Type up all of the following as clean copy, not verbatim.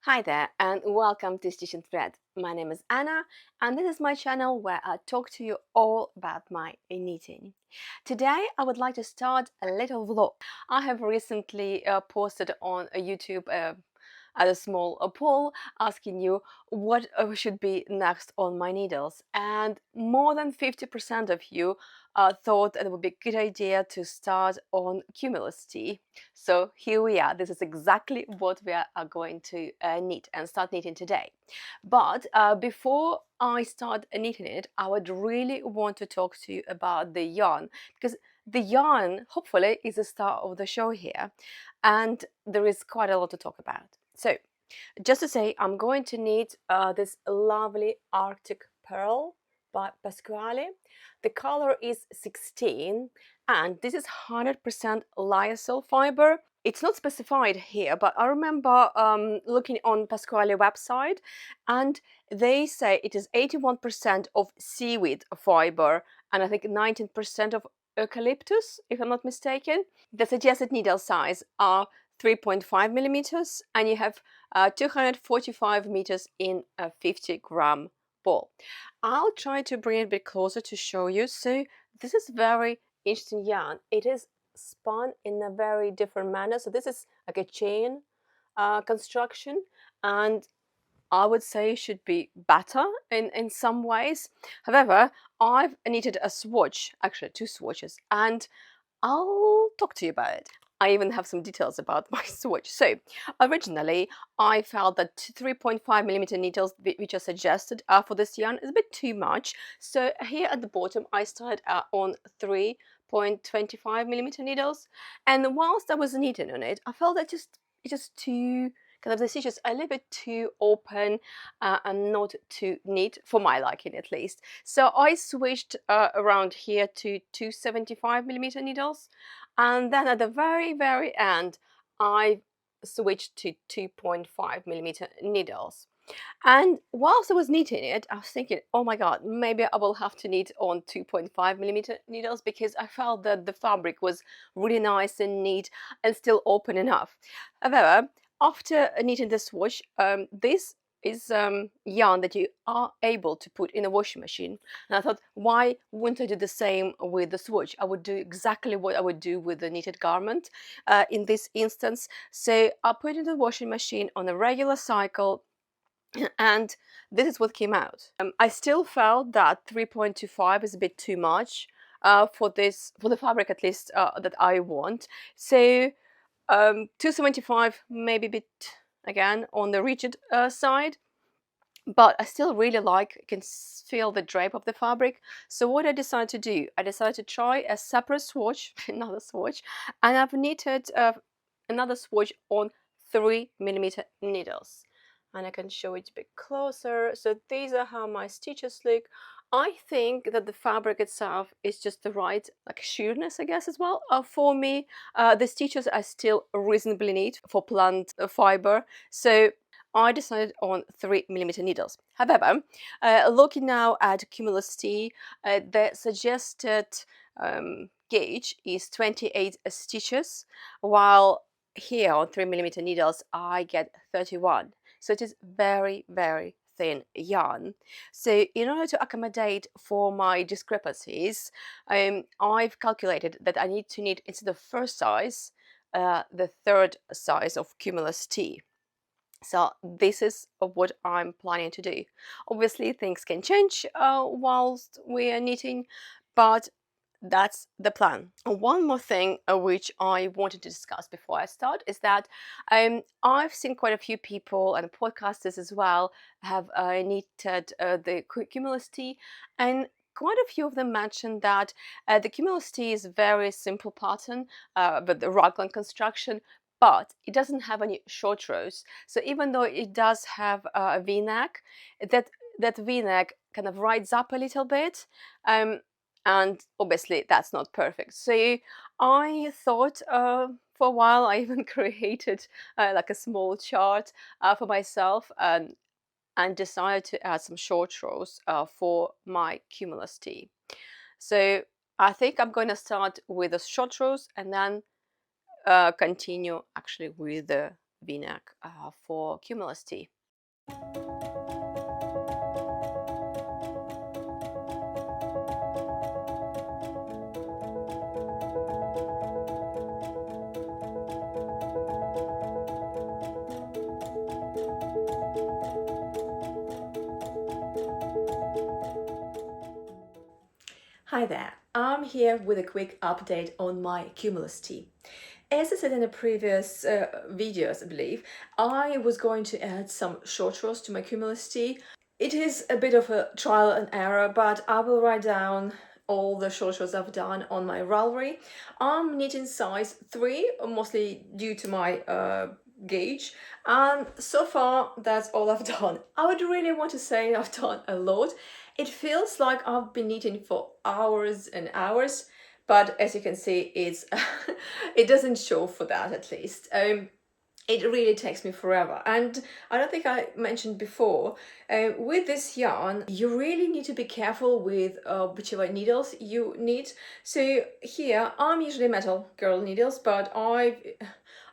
Hi there and welcome to Stitch and Thread. My name is Anna and this is my channel where I talk to you all about my knitting. Today I would like to start a little vlog. I have recently posted on YouTube as a small poll asking you what should be next on my needles, and more than 50% of you thought it would be a good idea to start on Cumulus Tee. So here we are. This is exactly what we are going to knit and start knitting today. But before I start knitting it, I would really want to talk to you about the yarn, because the yarn hopefully is the star of the show here and there is quite a lot to talk about. So just to say, I'm going to knit this lovely Arctic Pearl by Pascuali. The color is 16 and this is 100% lyocell fiber. It's not specified here, but I remember looking on Pascuali website and they say it is 81% of seaweed fiber and I think 19% of eucalyptus, if I'm not mistaken. The suggested needle size are 3.5 millimeters and you have 245 meters in a 50-gram ball. I'll try to bring it a bit closer to show you. So this is very interesting yarn. It is spun in a very different manner. So this is like a chain construction, and I would say it should be better in some ways. However, I've knitted a swatch, actually two swatches, and I'll talk to you about it. I even have some details about my swatch. So originally I felt that 3.5 millimeter needles which are suggested for this yarn is a bit too much. So here at the bottom I started on 3.25 millimeter needles, and whilst I was knitting on it I felt that it's just too kind of the stitches a little bit too open and not too neat for my liking at least. So I switched around here to 275 millimeter needles, and then at the very end I switched to 2.5 millimeter needles. And whilst I was knitting it, I was thinking, oh my god, maybe I will have to knit on 2.5 millimeter needles, because I felt that the fabric was really nice and neat and still open enough. However, after knitting the swatch, this is yarn that you are able to put in a washing machine, and I thought, why wouldn't I do the same with the swatch? I would do exactly what I would do with the knitted garment in this instance. So I put it in the washing machine on a regular cycle, and this is what came out. I still felt that 3.25 is a bit too much for the fabric, at least that I want. So 275 maybe a bit again on the rigid side, but I still really like, you can feel the drape of the fabric. So what I decided to do, I decided to try a separate swatch, another swatch, and I've knitted another swatch on 3 millimeter needles. And I can show it a bit closer. So these are how my stitches look. I think that the fabric itself is just the right like sheerness, I guess, as well. For me, the stitches are still reasonably neat for plant fiber. So I decided on 3 millimeter needles. However, looking now at Cumulus Tee, the suggested gauge is 28 stitches, while here on 3 millimeter needles I get 31. So it is very thin yarn. So in order to accommodate for my discrepancies, I've calculated that I need to knit, instead of first size, the third size of Cumulus Tee. So this is what I'm planning to do. Obviously things can change whilst we are knitting, but that's the plan. One more thing which I wanted to discuss before I start is that I've seen quite a few people and podcasters as well have knitted the Cumulus Tee, and quite a few of them mentioned that the Cumulus Tee is a very simple pattern with the raglan construction, but it doesn't have any short rows. So even though it does have a V-neck, that V-neck kind of rides up a little bit, and obviously that's not perfect. So I thought for a while, I even created like a small chart for myself, and decided to add some short rows for my Cumulus Tee. So I think I'm going to start with the short rows and then continue actually with the v-neck for Cumulus Tee. Hi there, I'm here with a quick update on my Cumulus Tee. As I said in the previous videos, I believe, I was going to add some short rows to my Cumulus Tee. It is a bit of a trial and error, but I will write down all the short rows I've done on my Ravelry. I'm knitting size 3, mostly due to my gauge, and so far that's all I've done. I would really want to say I've done a lot. It feels like I've been knitting for hours and hours, but as you can see, it's it doesn't show for that, at least. It really takes me forever, and I don't think I mentioned before, with this yarn you really need to be careful with whichever needles you knit. So here I'm usually metal girl needles, but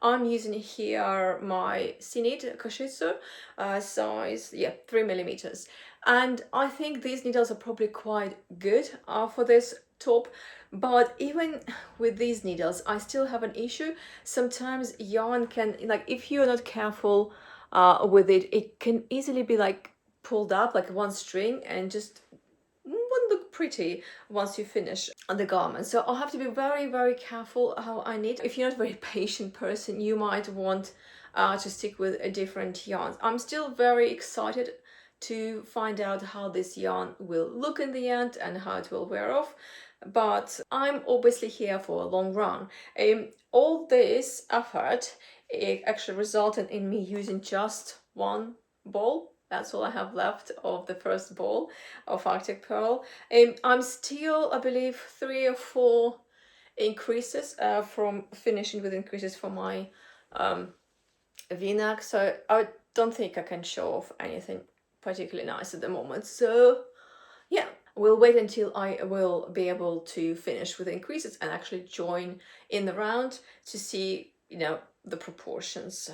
I'm using here my C-knit Kashitsu size 3mm, and I think these needles are probably quite good for this top. But even with these needles, I still have an issue. Sometimes yarn can, like, if you're not careful with it, it can easily be like pulled up like one string and just won't look pretty once you finish on the garment. So I'll have to be very, very careful how I knit. If you're not a very patient person, you might want to stick with a different yarns. I'm still very excited to find out how this yarn will look in the end and how it will wear off, but I'm obviously here for a long run. All this effort, it actually resulted in me using just one ball. That's all I have left of the first ball of Arctic Pearl. I'm still, I believe, 3 or 4 increases from finishing with increases for my v-neck, so I don't think I can show off anything particularly nice at the moment. So yeah, we'll wait until I will be able to finish with the increases and actually join in the round to see, you know, the proportions.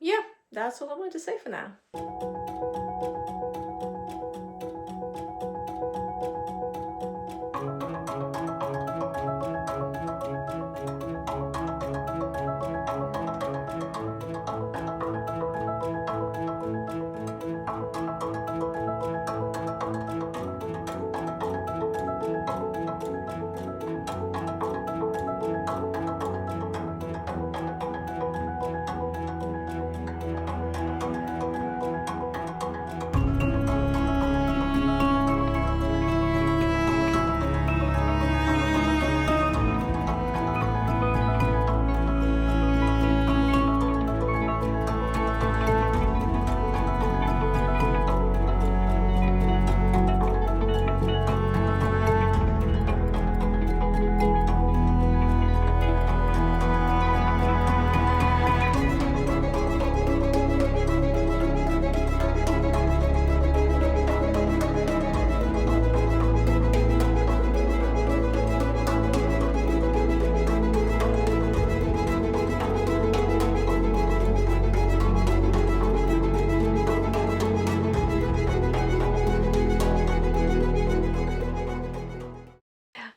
Yeah, that's all I wanted to say for now.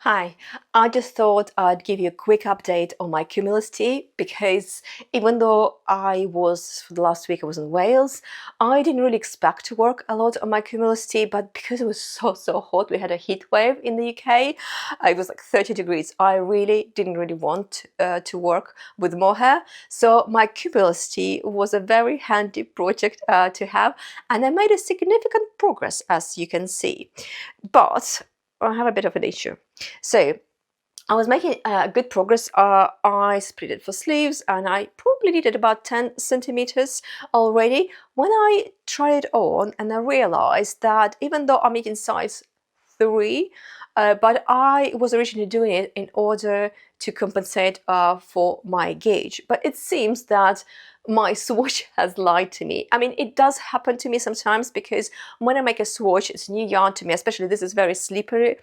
Hi, I just thought I'd give you a quick update on my Cumulus Tee, because even though for the last week I was in Wales, I didn't really expect to work a lot on my Cumulus Tee, but because it was so hot, we had a heat wave in the UK, it was like 30 degrees, I didn't really want to work with mohair, so my Cumulus Tee was a very handy project to have, and I made a significant progress, as you can see. But I have a bit of an issue. So I was making good progress. I split it for sleeves and I probably needed about 10 centimeters already when I tried it on, and I realized that even though I'm making size 3, but I was originally doing it in order to compensate for my gauge. But it seems that my swatch has lied to me. I mean, it does happen to me sometimes, because when I make a swatch, it's new yarn to me, especially this is very slippery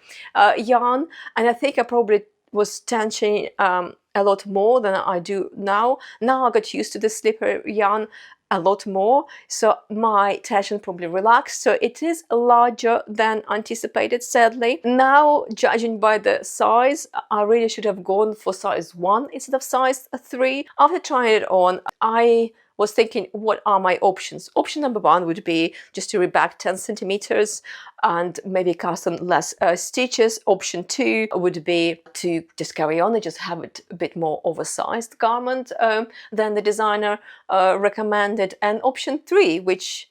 yarn, and I think I probably was tensioning a lot more than I do now. Now I got used to the slipper yarn a lot more, so my tension probably relaxed, so it is larger than anticipated, sadly. Now, judging by the size, I really should have gone for size 1 instead of size 3. After trying it on, I was thinking, what are my options? Option number 1 would be just to reback 10 centimeters and maybe cast on less stitches. Option 2 would be to just carry on and just have it a bit more oversized garment than the designer recommended. And option 3, which,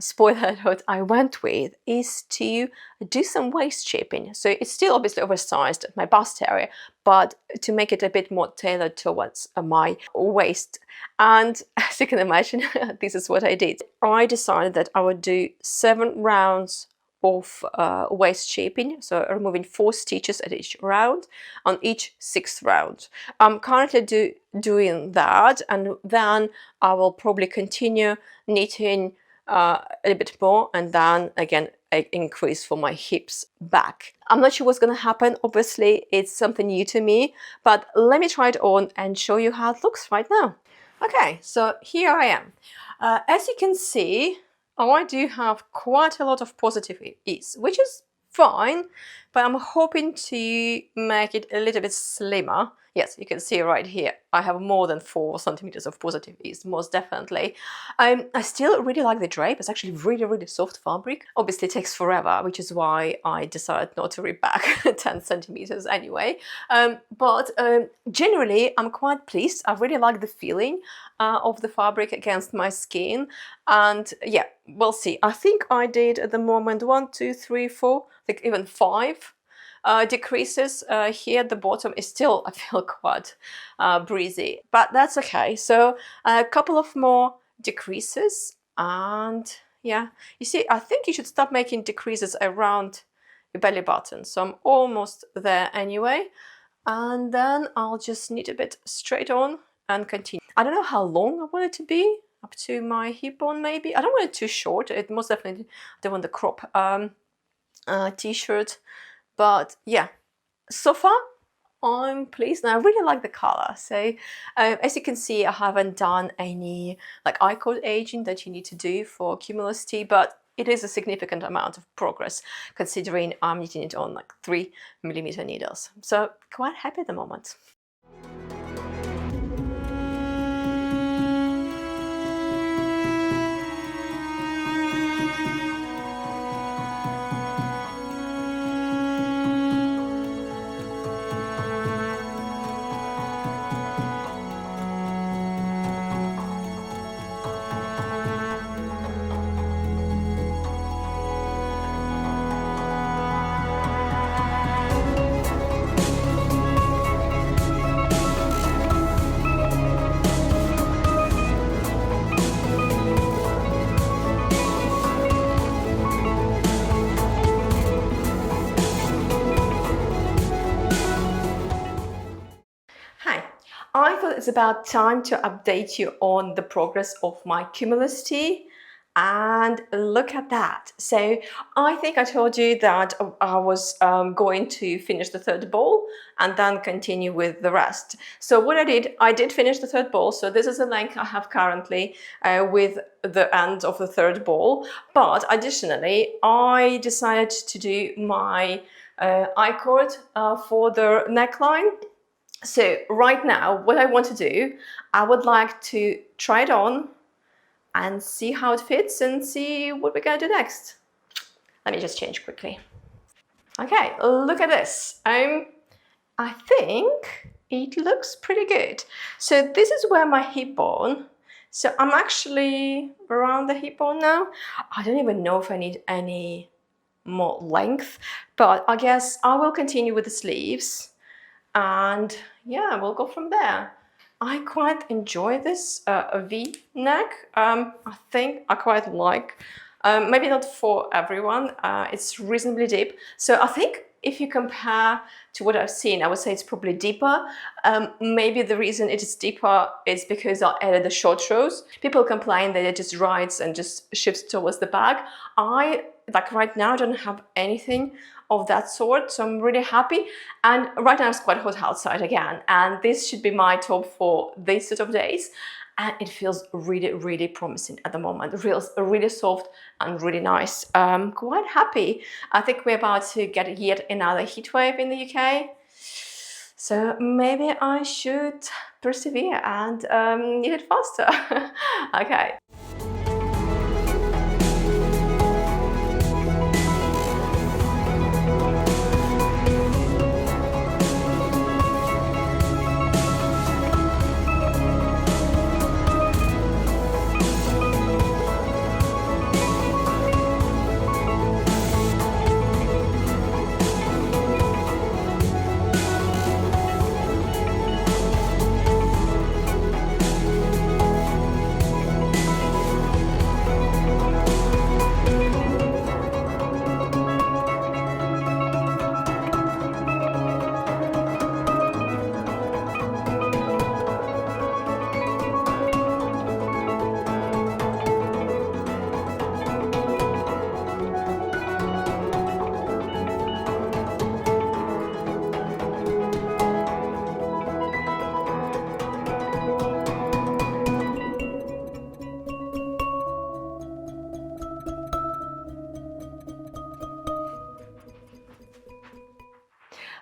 spoiler alert, I went with, is to do some waist shaping. So it's still obviously oversized at my bust area, but to make it a bit more tailored towards my waist. And as you can imagine, this is what I did. I decided that I would do 7 rounds of waist shaping, so removing 4 stitches at each round on each 6th round. I'm currently doing that, and then I will probably continue knitting a bit more, and then again I increase for my hips back. I'm not sure what's going to happen. Obviously it's something new to me, but let me try it on and show you how it looks right now. Okay, so here I am. As you can see, I do have quite a lot of positive ease, which is fine, but I'm hoping to make it a little bit slimmer. Yes, you can see right here, I have more than 4 centimeters of positive ease, most definitely. I still really like the drape. It's actually really soft fabric. Obviously it takes forever, which is why I decided not to reback 10 centimeters anyway. But generally I'm quite pleased. I really like the feeling of the fabric against my skin. And yeah, we'll see. I think I did at the moment 1, 2, 3, 4, I think even 5 decreases. Here at the bottom is still, I feel, quite breezy, but that's okay. So a couple of more decreases, and yeah, you see, I think you should start making decreases around your belly button. So I'm almost there anyway, and then I'll just knit a bit straight on and continue. I don't know how long I want it to be, up to my hip bone maybe. I don't want it too short. It most definitely don't want the crop t-shirt. But yeah, so far I'm pleased, and I really like the color. So as you can see, I haven't done any like I-cord aging that you need to do for Cumulus Tee, but it is a significant amount of progress considering I'm knitting it on like 3mm needles. So quite happy at the moment. I thought it's about time to update you on the progress of my Cumulus Tee, and look at that. So I think I told you that I was going to finish the 3rd ball and then continue with the rest. So what I did finish the 3rd ball. So this is the length I have currently with the end of the 3rd ball. But additionally, I decided to do my I-cord for the neckline. So right now, what I want to do, I would like to try it on and see how it fits and see what we're going to do next. Let me just change quickly. Okay, look at this. I think it looks pretty good. So this is where my hip bone. So I'm actually around the hip bone now. I don't even know if I need any more length, but I guess I will continue with the sleeves. And yeah, we'll go from there. I quite enjoy this V-neck. I think I quite like. Maybe not for everyone. It's reasonably deep. So I think if you compare to what I've seen, I would say it's probably deeper. Maybe the reason it is deeper is because I added the short rows. People complain that it just rides and just shifts towards the back. I like right now I don't have anything of that sort, so I'm really happy. And right now it's quite hot outside again, and this should be my top for these sort of days, and it feels really, really promising at the moment. It feels really soft and really nice. Quite happy. I think we're about to get yet another heat wave in the UK, so maybe I should persevere and knit it faster. Okay.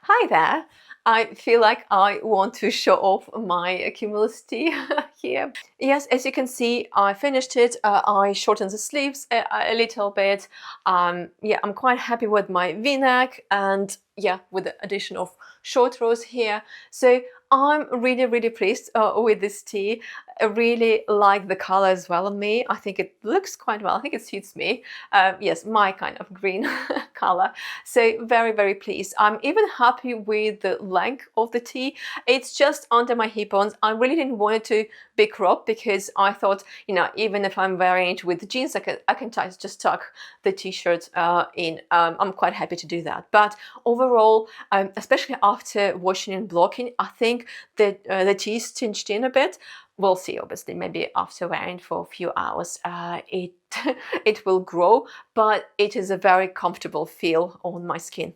Hi there. I feel like I want to show off my Cumulus Tee here. Yes, as you can see, I finished it. I shortened the sleeves a little bit. Yeah, I'm quite happy with my V-neck, and yeah, with the addition of short rows here. So I'm really, really pleased with this tee. I really like the color as well on me. I think it looks quite well. I think it suits me. Yes, my kind of green color. So very, very pleased. I'm even happy with the length of the tee. It's just under my hip bones. I really didn't want it to be cropped because I thought, you know, even if I'm wearing it with jeans, I can just tuck the t-shirt in. I'm quite happy to do that. But overall, especially after washing and blocking, I think that the tee is cinched in a bit. We'll see, obviously, maybe after wearing for a few hours, it will grow, but it is a very comfortable feel on my skin.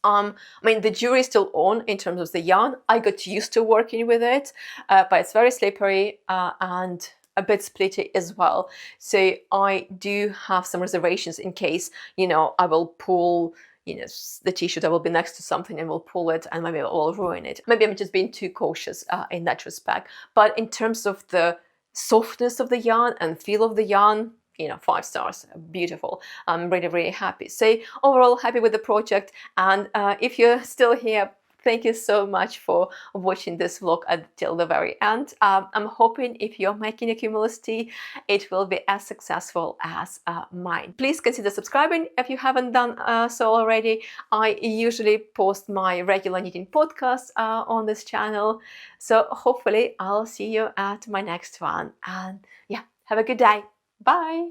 I mean, the jury is still on in terms of the yarn. I got used to working with it, but it's very slippery and a bit splitty as well. So I do have some reservations in case, you know, I will pull, you know, the t-shirt, I will be next to something and will pull it and maybe it will ruin it. Maybe I'm just being too cautious in that respect. But in terms of the softness of the yarn and feel of the yarn, you know, 5 stars, beautiful. I'm really, really happy. So overall, happy with the project. And if you're still here, thank you so much for watching this vlog until the very end. I'm hoping if you're making a Cumulus Tee, it will be as successful as mine. Please consider subscribing if you haven't done so already. I usually post my regular knitting podcasts on this channel. So hopefully I'll see you at my next one. And yeah, have a good day. Bye.